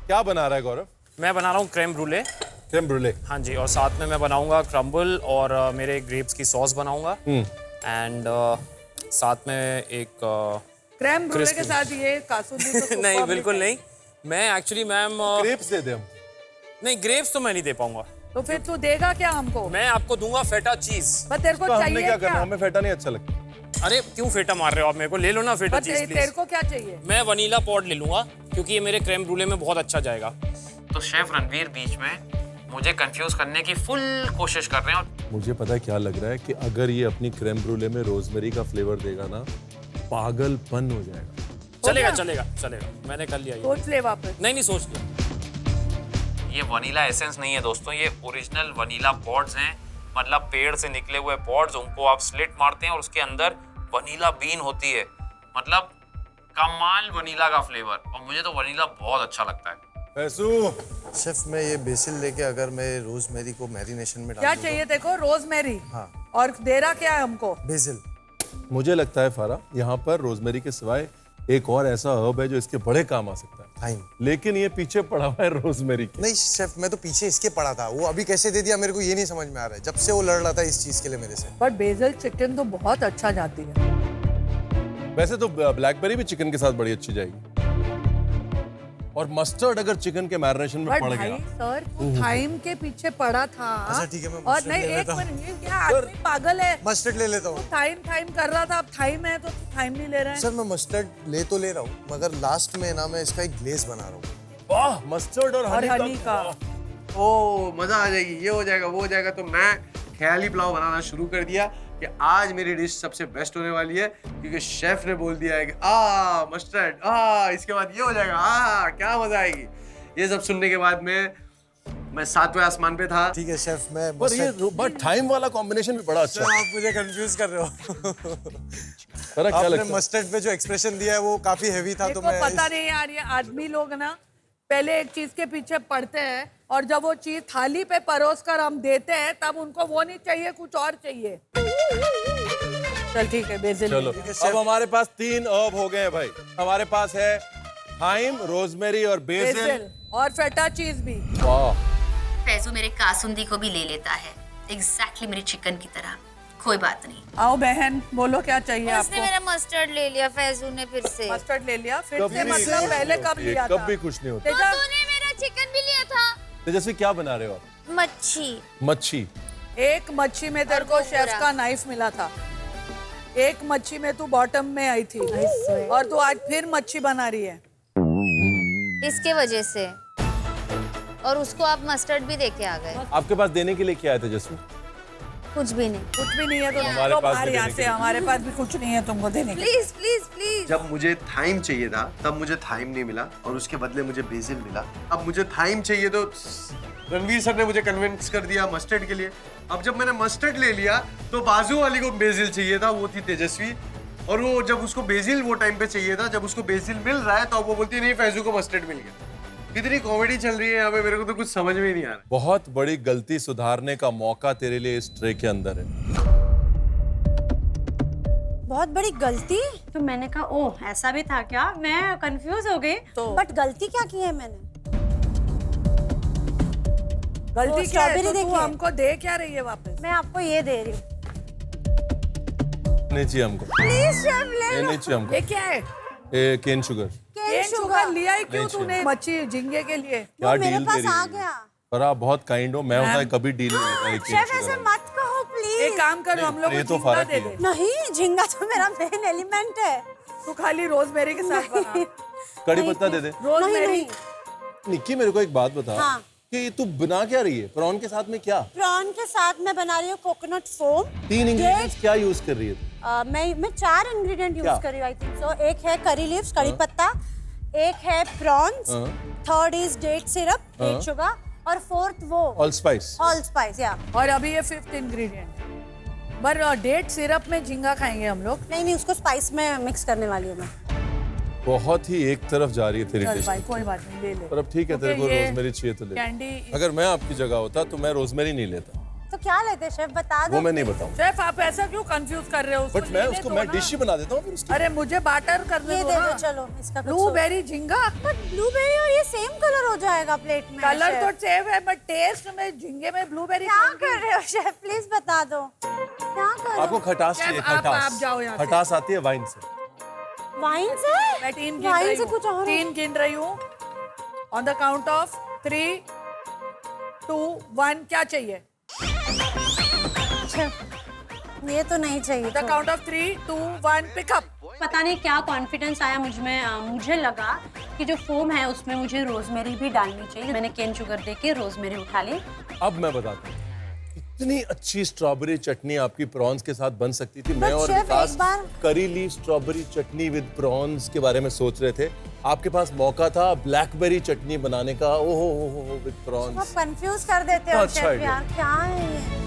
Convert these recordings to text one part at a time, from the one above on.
क्या बना रहा है गौरव? मैं बना रहा हूँ क्रेम ब्रूले। क्रेम ब्रूले। हाँ जी, और साथ में मैं बनाऊंगा क्रम्बल और मेरे ग्रेप्स की सॉस बनाऊंगा। एंड साथ में एक क्रेम ब्रूले के crispy। साथ ये कासूंदी तो नहीं, superb बिल्कुल लिखा है। नहीं। मैं एक्चुअली मैम ग्रेप्स दे दे हम। नहीं, ग्रेप्स तो मैं नहीं दे पाऊंगा। तो फिर तू देगा क्या हमको? मैं आपको दूंगा फेटा चीज। पर तेरे को तो हमने चाहिए क्या करना? हमें फेटा नहीं अच्छा लगता। अरे क्यों फेटा मार रहे हो आप मेरे को? ले लो ना फेटा चीज तेरे प्लीज। को क्या चाहिए? मैं वनीला पॉड ले लूंगा क्योंकि ये मेरे क्रेम ब्रूले में बहुत अच्छा जाएगा। तो शेफ रणवीर बीच में मुझे कंफ्यूज करने की फुल कोशिश कर रहे हैं। मुझे पता है क्या लग रहा है कि अगर ये अपनी क्रेम ब्रूले में रोजमेरी का फ्लेवर देगा ना, पागलपन हो जाएगा। चलेगा चलेगा चलेगा, मैंने कर लिया ये। सोच ले वापस। नहीं सोच लिया। ये वनीला एसेंस नहीं है दोस्तों, ये ओरिजिनल वनीला पॉड्स हैं। मतलब पेड़ से निकले हुए पॉड्स, उनको आप स्लिट मारते हैं और उसके अंदर वनीला बीन होती है। मतलब कमाल वनीला का फ्लेवर, और मुझे तो वनीला बहुत अच्छा लगता है। पैसू शेफ मैं ये बेसिल लेके अगर मैं रोजमेरी को मैरिनेशन में डाल क्या दूं चाहिए देखो? रोजमेरी। हाँ। और दे रहा क्या है हमको? बेसिल। मुझे लगता है फारा, यहाँ पर रोजमेरी के सिवाय एक और ऐसा हर्ब है जो इसके बड़े काम आ सकता है। थाइम। लेकिन ये पीछे पड़ा हुआ है रोजमेरी के। नहीं शेफ, मैं तो पीछे इसके पड़ा था, वो अभी कैसे दे दिया मेरे को ये नहीं समझ में आ रहा है। जब से वो लड़ रहा था इस चीज के लिए मेरे से। बट बेसल चिकन तो बहुत अच्छा जाती है। वैसे तो ब्लैकबेरी भी चिकन के साथ बड़ी अच्छी जाएगी, और मस्टर्ड अगर चिकन के मैरिनेशन में बट पड़ भाई गया। सर टाइम के पीछे पड़ा था। अच्छा ठीक है, मैं और मस्टर्ड नहीं, ले एक लेता हूँ। मिनट, ये क्या आदमी पागल है? मस्टर्ड ले लेता हूँ। टाइम कर रहा था, अब टाइम है तो टाइम नहीं ले रहे हैं। सर मैं मस्टर्ड ले तो ले रहा हूँ, मगर लास्ट में ना मैं इसका एक ग्लेज बना रहा हूँ। वाह, मस्टर्ड और और हनी का। ओ मजा आ जाएगी, ये हो जाएगा वो हो जाएगा। तो मैं ख्याली पुलाव बनाना शुरू कर दिया कि आज मेरी डिश सबसे बेस्ट होने वाली है, क्योंकि शेफ ने बोल दिया है कि मस्टर्ड इसके बाद ये हो जाएगा, क्या मजा आएगी। ये सब सुनने के बाद में मैं 7वें आसमान पे था। ठीक है शेफ, मैं पर ये बट टाइम वाला कॉम्बिनेशन भी बड़ा अच्छा सर है। आप मुझे कंफ्यूज कर रहे हो। फारा, क्या आपने लगता है? मस्टर्ड पे जो एक्सप्रेशन दिया है वो काफी हेवी था, तो देखो मैं पता नहीं यार, ये आदमी लोग ना पहले एक चीज के पीछे पड़ते हैं और जब वो चीज थाली पे परोस कर हम देते हैं तब उनको वो नहीं चाहिए, कुछ और चाहिए। चल ठीक है, बेसिल। चलो अब हमारे पास 3 हर्ब हो गए हैं भाई। हमारे पास है थाइम, रोजमेरी और बेसिल। बेसिल और फेटा चीज भी। वाह, फैजू मेरे कासुंदी को भी ले लेता है, एग्जैक्टली मेरी चिकन की तरह। कोई बात नहीं। आओ बहन, बोलो क्या चाहिए उसने आपको? मेरा मस्टर्ड ले लिया फैजू ने फिर से। मस्टर्ड ले लिया फिर कभी से? मतलब पहले कब लिया था? कभी कुछ नहीं होता। तो तूने मेरा चिकन भी लिया था। तेजस्वी, क्या बना रहे हो आप? मच्छी। मच्छी। एक मच्छी में तेरे को शेफ पूरा। का नाइफ मिला था, एक मच्छी में तू बॉटम में आई थी, और तू आज फिर मच्छी बना रही है। इसके वजह से। और उसको आप मस्टर्ड भी देके आ गए। आपके पास देने के लिए क्या है तेजस्वी? कुछ भी नहीं। कुछ भी नहीं है तो हमारे तो पास बाहर भी यहाँ देने से, के लिए। हमारे पास भी कुछ नहीं है तुमको देने के लिए। Please please please. जब मुझे थाइम चाहिए था तब मुझे थाइम नहीं मिला, और उसके बदले मुझे बेसिल मिला। अब मुझे थाइम चाहिए तो रणवीर सर ने मुझे कन्विंस कर दिया मस्टर्ड के लिए। अब जब मैंने मस्टर्ड ले लिया तो बाजू वाली को बेसिल चाहिए था, वो थी तेजस्वी। और वो जब उसको बेसिल वो टाइम पे चाहिए था, जब उसको बेसिल मिल रहा है तो अब वो बोलती है नहीं फैजू को मस्टर्ड मिल गया। कितनी कॉमेडी चल रही है यहाँ पे, मेरे को तो कुछ समझ में ही नहीं आ रहा। बहुत बड़ी गलती सुधारने का मौका तेरे लिए इस ट्रे के अंदर है। बहुत बड़ी गलती? तो मैंने कहा ओह ऐसा भी था क्या, मैं कंफ्यूज हो गई। बट गलती क्या की है मैंने? गलती क्या है? स्ट्रॉबेरी तो तू देखिए। हमको दे क्या रही है वापस? मैं आपको ये दे रही हूँ। नहीं चाहिए हमको, प्लीज शेफ ले ये लो। नहीं चाहिए हमको। ये क्या है? ये केन शुगर। केन शुगर लिया ही क्यों नहीं चाहिए। तूने मच्छी झींगे के लिए? क्या वो मेरे डील पास तेरी? आ गया। पर आप बहुत काइंड हो, मैं होता है कभी डील नहीं लेता। ये केन शेफ शुगर ऐसे वाला। मत कहो प्लीज। एक काम करो, हम लोग ये को तो झींगा फर्क दे ही दे। है। नहीं, झींगा तो मेरा मेन एलिमेंट है। तू खाली रोजमेरी के साथ बना। कड़ी पत्ता दे दे। नहीं रोजमेरी। नहीं, निक्की मेरे को एक बात बता हाँ। कि तू बना क्या रही है? प्रॉन के साथ में क्या? प्रॉन के साथ मैं बना रही हूँ कोकोनट फोम। 3 इंग्रेडिएंट्स क्या यूज कर रही है तू? मैं 4 इंग्रेडिएंट क्या? यूज कर रही हूँ आई थिंक सो। एक है करी लीव्स, करी पत्ता, एक है prawns, third is date syrup, date sugar, और फोर्थ वो ऑल स्पाइस। Allspice. या और अभी ये 5th इंग्रेडिएंट। पर डेट सिरप में झींगा खाएंगे हम लोग। नहीं, उसको स्पाइस में मिक्स करने वाली हूँ मैं। बहुत ही एक तरफ जा रही है तेरी चल डिश। भाई कोई बात नहीं, ले ले। पर अब ठीक है, तेरे को क्योंकि ये रोजमेरी चाहिए तो ले। कैंडी। अगर मैं आपकी जगह होता तो मैं रोजमेरी नहीं लेता। तो क्या लेते शेफ, बता दो। वो मैं नहीं बताऊँ, शेफ आप ऐसा क्यों कंफ्यूज कर रहे हो? बट मैं उसको मैं डिश ही बना देता हूँ फिर उसकी। अरे मुझे बाटर करने ये दो दे ना। दो, चलो इसका ब्लूबेरी झींगा। ब्लूबेरी और ये सेम कलर हो जाएगा प्लेट में। कलर तो शेफ। सेम है बट टेस्ट में झींगे में ब्लूबेरी। क्या कर रहे हो शेफ, प्लीज बता दो क्या कर रहे आपको हो? खटास चाहिए, आप जाओ यहाँ से। खटास आती है वाइन से। वाइन से? मैं 3 वाइन से कुछ और 3 गिन रही हूँ। ऑन द काउंट ऑफ 3, 2, 1 क्या चाहिए? शेफ, ये तो नहीं चाहिए। The count of 3, 2, 1 pickup. पता नहीं क्या कॉन्फिडेंस आया मुझ में, मुझे लगा कि जो फोम है उसमें मुझे रोजमेरी भी डालनी चाहिए। मैंने केन शुगर देके रोजमेरी उठा ली। अब मैं बताता हूँ, इतनी अच्छी स्ट्रॉबेरी चटनी आपकी प्रॉन्स के साथ बन सकती थी। मैं और शेफ, विकास एक बार- curry leaf strawberry chutney with prawns के बारे में सोच रहे थे। आपके पास मौका था ब्लैकबेरी चटनी बनाने का, ओहो विद आप प्रॉन्स। कंफ्यूज कर देते हो अच्छा शेफ idea। यार, क्या है ये?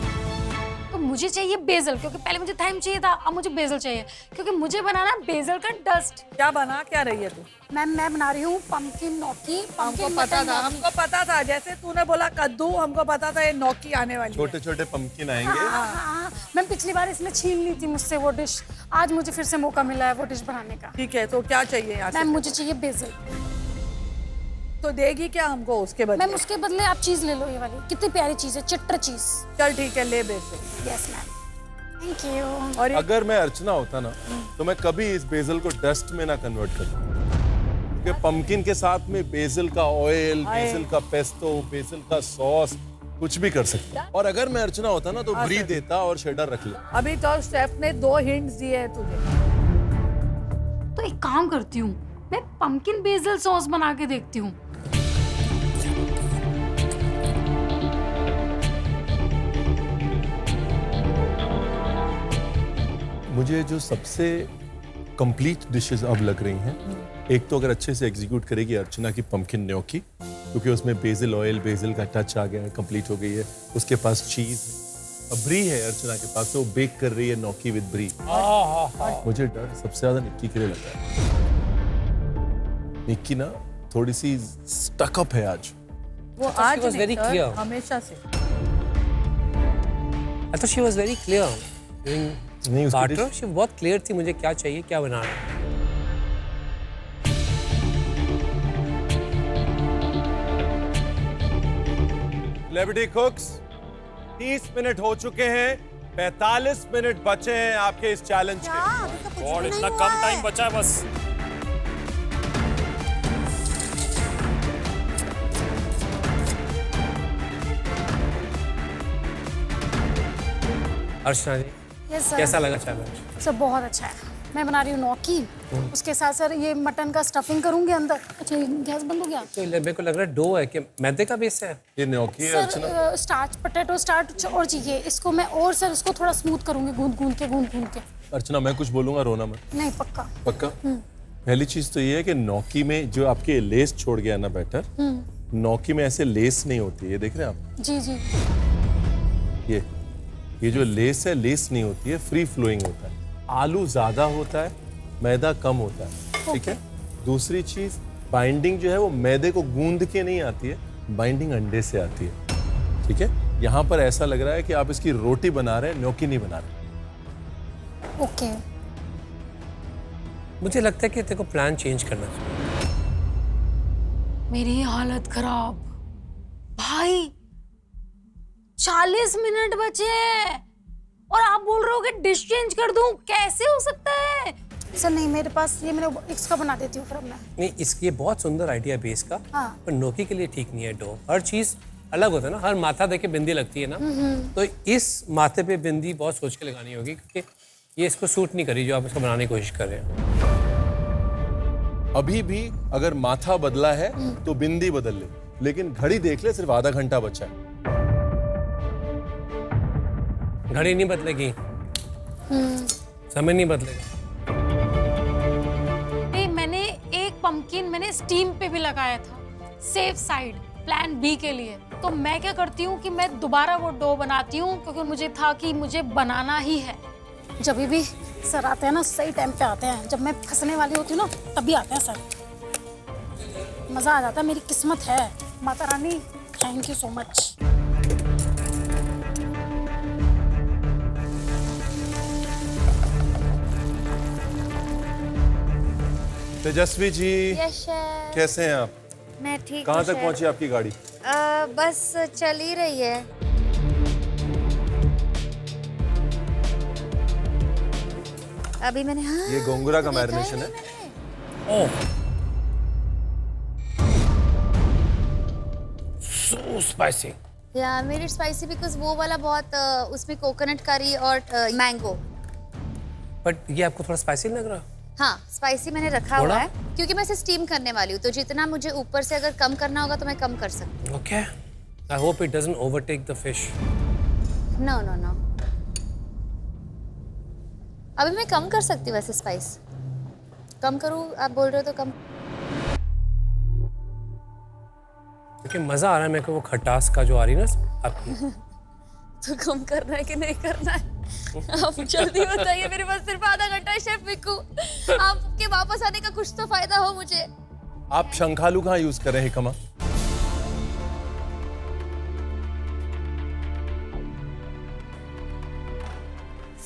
तो मुझे चाहिए बेसल, क्योंकि पहले मुझे थाइम चाहिए था, अब मुझे बेसल चाहिए, क्योंकि मुझे बनाना बेसल का डस्ट। क्या बना क्या रही है तू? मैम मैं बना रही हूँ पंपकिन नौकी। हमको पता था, हमको पता था। जैसे तूने बोला कद्दू, हमको पता था ये नौकी आने वाली है। छोटे छोटे पंपकिन आएंगे। हाँ, मैम पिछली बार इसने छीन ली थी मुझसे वो डिश, आज मुझे फिर से मौका मिला है वो डिश बनाने का। ठीक है, तो क्या चाहिए यहाँ से? मैम मुझे चाहिए बेसल। तो देगी क्या हमको उसके बदले? मैम उसके बदले आप चीज ले लो, ये वाली कितनी प्यारी चीज है, चट्टर चीज। चल ठीक है, ले basil. Yes ma'am, thank you. और ये अगर मैं अर्चना होता ना तो मैं कभी इस बेसल को डस्ट में ना कन्वर्ट करता, क्योंकि पंपकिन के साथ में बेसल का ऑयल, बेसल का पेस्टो, बेसल का सॉस कुछ भी कर सकता। और अगर मैं अर्चना होता ना तो ब्री देता और शेडर रख ले। अभी तो शेफ ने 2 हिंट्स दिए हैं तुझे। तो एक काम करती हूँ, मैं पंपकिन बेसल सॉस बना के देखती हूँ। मुझे जो सबसे कंप्लीट डिशेस अब लग रही हैं, एक तो अगर अच्छे से एग्जीक्यूट करेगी अर्चना की पंपकिन न्योकी, क्योंकि उसमें बेसिल ऑयल, बेसिल का टच आ गया है, कंप्लीट हो गई है। उसके पास चीज है, ब्री है अर्चना के पास, तो वो बेक कर रही है न्योकी विद ब्री। मुझे डर सबसे ज्यादा निक्की के लिए लगा है। निक्की ना थोड़ी सी स्टक अप है आज। वो आज was very नहीं, clear. हमेशा से। I thought she was very clear during नहीं उसकी barter. dish- She बहुत clear थी मुझे क्या चाहिए, क्या बनाना है। सेलिब्रिटी कुक्स 30 मिनट हो चुके हैं, 45 मिनट बचे हैं आपके इस चैलेंज क्या के। अभी तो कुछ और भी इतना नहीं कम हुआ टाइम है। बचा है बस। अर्चना जी, यस सर। कैसा लगा चैलेंज? सर बहुत अच्छा है। मैं बना रही हूँ नौकी, उसके साथ सर ये मटन का स्टफिंग करूंगी अंदर। अच्छा ये गैस बंद हो गया? तो मेरे को लग रहा है डो है कि मैदे का बेस है। ये न्योकी है अर्चना। सर स्टार्च, पोटैटो स्टार्च और चाहिए इसको मैं, और सर इसको थोड़ा स्मूथ करूंगी गूंद के। अर्चना मैं कुछ बोलूंगा रोना मत। नहीं पक्का। पक्का। पहली चीज तो ये है कि नौकी में जो आपके लेस छोड़ गया ना बैटर, नौकी में ऐसे लेस नहीं होती है, देख रहे हैं आप? जी जी। ये जो लेस है, लेस नहीं होती है, फ्री फ्लोइंग होता है। आलू ज्यादा होता है, मैदा कम होता है, ठीक है। दूसरी चीज, बाइंडिंग जो है वो मैदे को गूंद के नहीं आती है, बाइंडिंग अंडे से आती है, ठीक है। यहाँ पर ऐसा लग रहा है कि आप इसकी रोटी बना रहे हैं, न्योकी नहीं बना रहे। ओके। मुझे लगता है कि तेरे को प्लान चेंज करना चाहिए। मेरी हालत खराब भाई। 40 मिनट बचे हैं और आप बोल रहे हो कि डिश चेंज कर दूं? कैसे हो सकता है? सर नहीं, मेरे पास ये मैं इसका बना देती हूँ फिर मैं। नहीं, इसकी बहुत सुंदर आइडिया बेस का, हाँ। पर नौकी के लिए ठीक नहीं है डो। हर चीज अलग होता है ना, हर माथा देके बिंदी लगती है ना, तो इस माथे पे बिंदी बहुत सोच के लगानी होगी, क्योंकि ये इसको सूट नहीं करी जो आप इसको बनाने की कोशिश कर रहे हैं। अभी भी अगर माथा बदला है तो बिंदी बदल ले, लेकिन घड़ी देख ले, सिर्फ आधा घंटा बचा है। घड़ी नहीं बदलेगी, समय नहीं बदलेगा। मैंने एक पंपकिन मैंने स्टीम पे भी लगाया था, सेफ साइड, प्लान बी के लिए। तो मैं क्या करती हूँ कि मैं दोबारा वो डो बनाती हूँ, क्योंकि मुझे था कि मुझे बनाना ही है। जब भी सर आते हैं ना, सही टाइम पे आते हैं। जब मैं फंसने वाली होती हूँ ना, तभी आते हैं सर। मजा आ जाता है, मेरी किस्मत है। Mata Rani, thank you so much. Tejasvi ji yes chef. कैसे हैं आप? मैं ठीक कहाँ हूँ, तक शेफ। पहुंची आपकी गाड़ी? बस चल ही रही है। अभी मैंने हाँ ये गोंगुरा का देखा ही मैरिनेशन नहीं है। मैंने। ओह सो स्पाइसी। या मेड इट स्पाइसी बिकॉज वो वाला बहुत उसमें कोकोनट करी और मैंगो। बट ये आपको थोड़ा स्पाइसी लग रहा? हाँ स्पाइसी मैंने रखा थोड़ा? हुआ है क्योंकि मैं इसे स्टीम करने वाली हूँ, तो जितना मुझे ऊपर से अगर कम करना होगा तो मैं कम कर सकती okay. I hope it doesn't overtake the fish. हूँ। नो नो नो, अभी मैं कम कर सकती हूँ वैसे स्पाइस। कम करूँ आप बोल रहे हो तो कम। क्योंकि मजा आ रहा है मेरे को वो खटास का जो आ रही है ना आपकी। तो कम करना है कि नहीं करना है? आप जल्दी बताइए, मेरे पास सिर्फ आधा घंटा है शेफ मिक्कू। आपके वापस आने का कुछ तो फायदा हो मुझे। आप शंखालू कहाँ यूज कर रहे हैं कमा?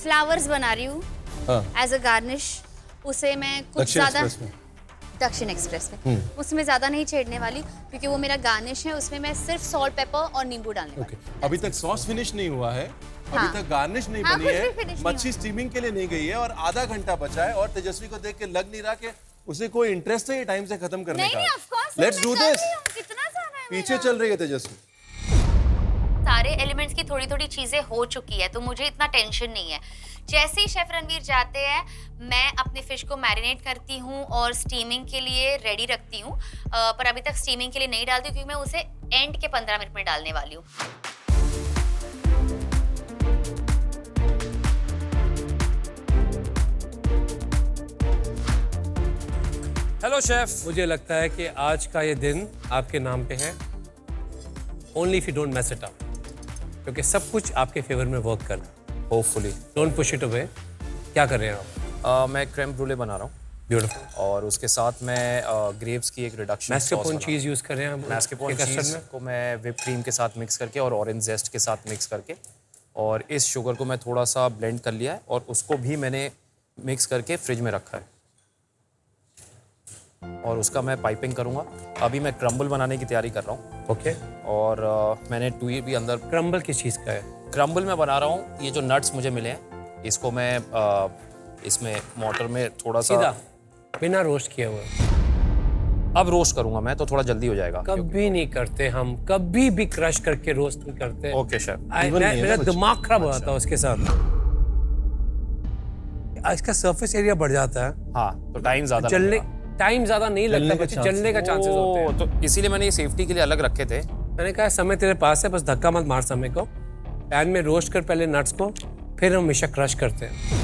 फ्लावर्स बना रही हूँ हाँ एज अ गार्निश। उसे मैं कुछ दक्षिण ज्यादा एक्सप्रेस में। दक्षिण एक्सप्रेस में उसमें ज्यादा नहीं छेड़ने वाली क्योंकि वो मेरा गार्निश है। उसमें मैं सिर्फ सॉल्ट पेपर और नींबू डालने वाली ओके अभी तक सॉस फिनिश नहीं हुआ है, हाँ। अभी तक गार्निश नहीं हाँ, बनी कुछ भी है, finish नहीं मच्छी हुआ। स्टीमिंग के लिए नहीं गई है और आधा घंटा बचा है और तेजस्वी को देख के लग नहीं रहा कि उसे कोई इंटरेस्ट है ये टाइम से खत्म करने नहीं का। नहीं of course let's do this. कितना सारा है पीछे मेरा। चल रही है तेजस्वी। सारे एलिमेंट्स की थोड़ी थोड़ी चीजें हो चुकी है तो मुझे इतना टेंशन नहीं है। जैसे ही शेफ रणवीर जाते हैं मैं अपने फिश को मैरिनेट करती हूँ और स्टीमिंग के लिए रेडी रखती हूँ। पर अभी तक स्टीमिंग के लिए नहीं डालती क्योंकि मैं उसे एंड के 15 मिनट में डालने वाली हूँ। Hello chef. मुझे लगता है कि आज का ये दिन आपके नाम पे है, only if you don't mess it up, क्योंकि सब कुछ आपके फेवर में वर्क करना। Hopefully don't push it away. क्या कर रहे हैं आप? मैं क्रेम ब्रूले बना रहा हूँ ब्यूटीफुल। और उसके साथ मैं ग्रेव्स की एक रिडक्शन मैस्करपोन चीज़ यूज़ कर रहे हैं आप मैस्करपोन के चीज़ custard में? को मैं व्हिप क्रीम के साथ मिक्स करके और ऑरेंज जेस्ट के साथ मिक्स करके और इस शुगर को मैं थोड़ा सा ब्लेंड कर लिया है और उसको भी मैंने मिक्स करके फ्रिज में रखा है और उसका मैं पाइपिंग करूँगा। अभी मैं क्रम्बल बनाने की तैयारी कर रहा हूँ। ओके। और मैंने टूई भी अंदर क्रम्बल किस चीज़ का है? क्रम्बल मैं बना रहा हूँ, ये जो नट्स मुझे मिले हैं इसको मैं इसमें मोटर में थोड़ा सा सीधा बिना रोस्ट किए हुए? अब रोस्ट करूंगा मैं तो थोड़ा जल्दी हो जाएगा। कभी नहीं करते हम, कभी भी क्रश करके रोस्ट नहीं करते। Okay chef. मेरा दिमाग खराब हो जाता है उसके साथ। इसका सरफेस एरिया बढ़ जाता है। हाँ तो टाइम ज्यादा जलने लगेगा। टाइम ज्यादा नहीं लगता, बच्चे जलने का चांसेस होते हैं। तो इसीलिए मैंने ये सेफ्टी के लिए अलग रखे थे। मैंने कहा समय तेरे पास है, बस धक्का मत मार समय को। पैन में रोस्ट कर पहले नट्स को, फिर हम हमेशा क्रश करते हैं।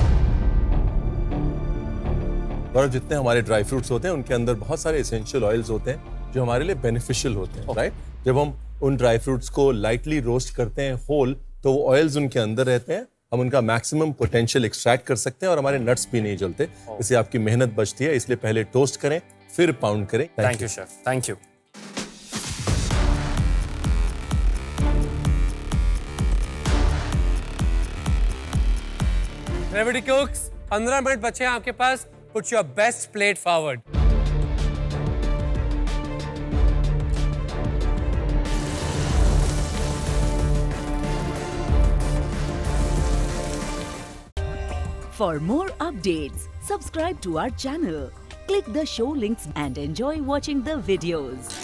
और जितने हमारे ड्राई फ्रूट्स होते हैं उनके अंदर बहुत सारे एसेंशियल ऑयल्स होते हैं जो हमारे लिए बेनिफिशियल होते हैं, राइट? जब हम उन ड्राई फ्रूट्स को लाइटली रोस्ट करते हैं होल तो वो ऑयल्स उनके अंदर रहते हैं, हम उनका मैक्सिमम पोटेंशियल एक्सट्रैक्ट कर सकते हैं और हमारे नट्स भी नहीं जलते। इससे आपकी मेहनत बचती है, इसलिए पहले टोस्ट करें फिर पाउंड करें। Thank you chef, thank you. Gravity Cooks, 15 minute बचे हैं आपके पास। Put your best plate forward. For more updates, subscribe to our channel, click the show links and enjoy watching the videos.